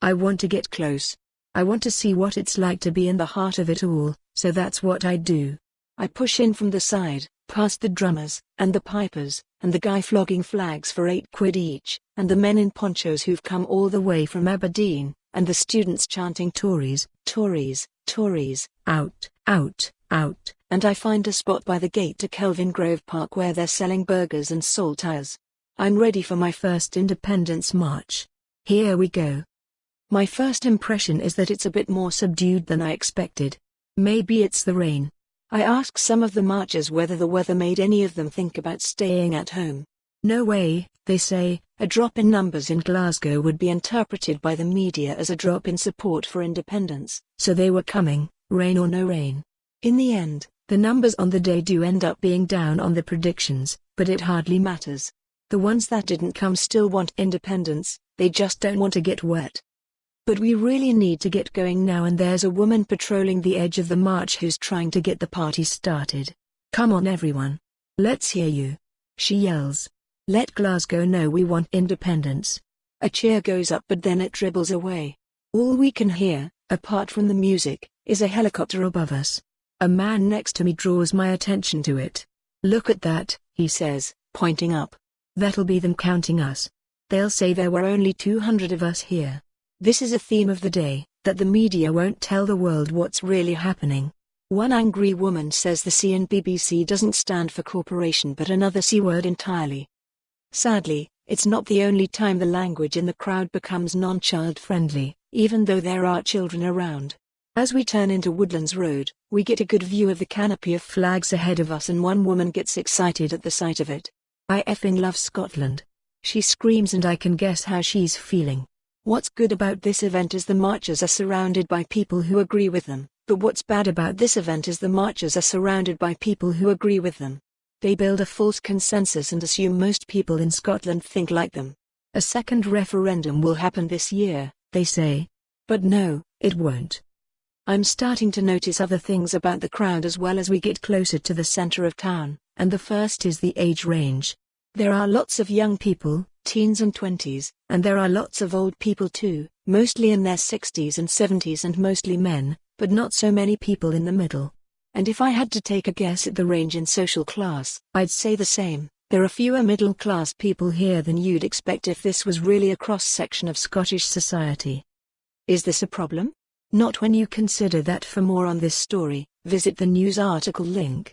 I want to get close. I want to see what it's like to be in the heart of it all, so that's what I do. I push in from the side, past the drummers, and the pipers, and the guy flogging flags for 8 quid each, and the men in ponchos who've come all the way from Aberdeen, and the students chanting Tories, Tories, Tories, out, out, out, and I find a spot by the gate to Kelvingrove Park where they're selling burgers and saltires. I'm ready for my first Independence March. Here we go. My first impression is that it's a bit more subdued than I expected. Maybe it's the rain. I ask some of the marchers whether the weather made any of them think about staying at home. No way, they say. A drop in numbers in Glasgow would be interpreted by the media as a drop in support for independence, so they were coming, rain or no rain. In the end, the numbers on the day do end up being down on the predictions, but it hardly matters. The ones that didn't come still want independence, they just don't want to get wet. But we really need to get going now, and there's a woman patrolling the edge of the march who's trying to get the party started. Come on everyone. Let's hear you. She yells. Let Glasgow know we want independence. A cheer goes up but then it dribbles away. All we can hear, apart from the music, is a helicopter above us. A man next to me draws my attention to it. Look at that, he says, pointing up. That'll be them counting us. They'll say there were only 200 of us here. This is a theme of the day, that the media won't tell the world what's really happening. One angry woman says the C in BBC doesn't stand for corporation but another C word entirely. Sadly, it's not the only time the language in the crowd becomes non-child friendly, even though there are children around. As we turn into Woodlands Road, we get a good view of the canopy of flags ahead of us and one woman gets excited at the sight of it. I effing love Scotland. She screams and I can guess how she's feeling. What's good about this event is the marchers are surrounded by people who agree with them, but what's bad about this event is the marchers are surrounded by people who agree with them. They build a false consensus and assume most people in Scotland think like them. A second referendum will happen this year, they say. But no, it won't. I'm starting to notice other things about the crowd as well as we get closer to the centre of town, and the first is the age range. There are lots of young people, teens and 20s, and there are lots of old people too, mostly in their 60s and 70s and mostly men, but not so many people in the middle. And if I had to take a guess at the range in social class, I'd say the same. There are fewer middle-class people here than you'd expect if this was really a cross-section of Scottish society. Is this a problem? Not when you consider that. For more on this story, visit the news article link.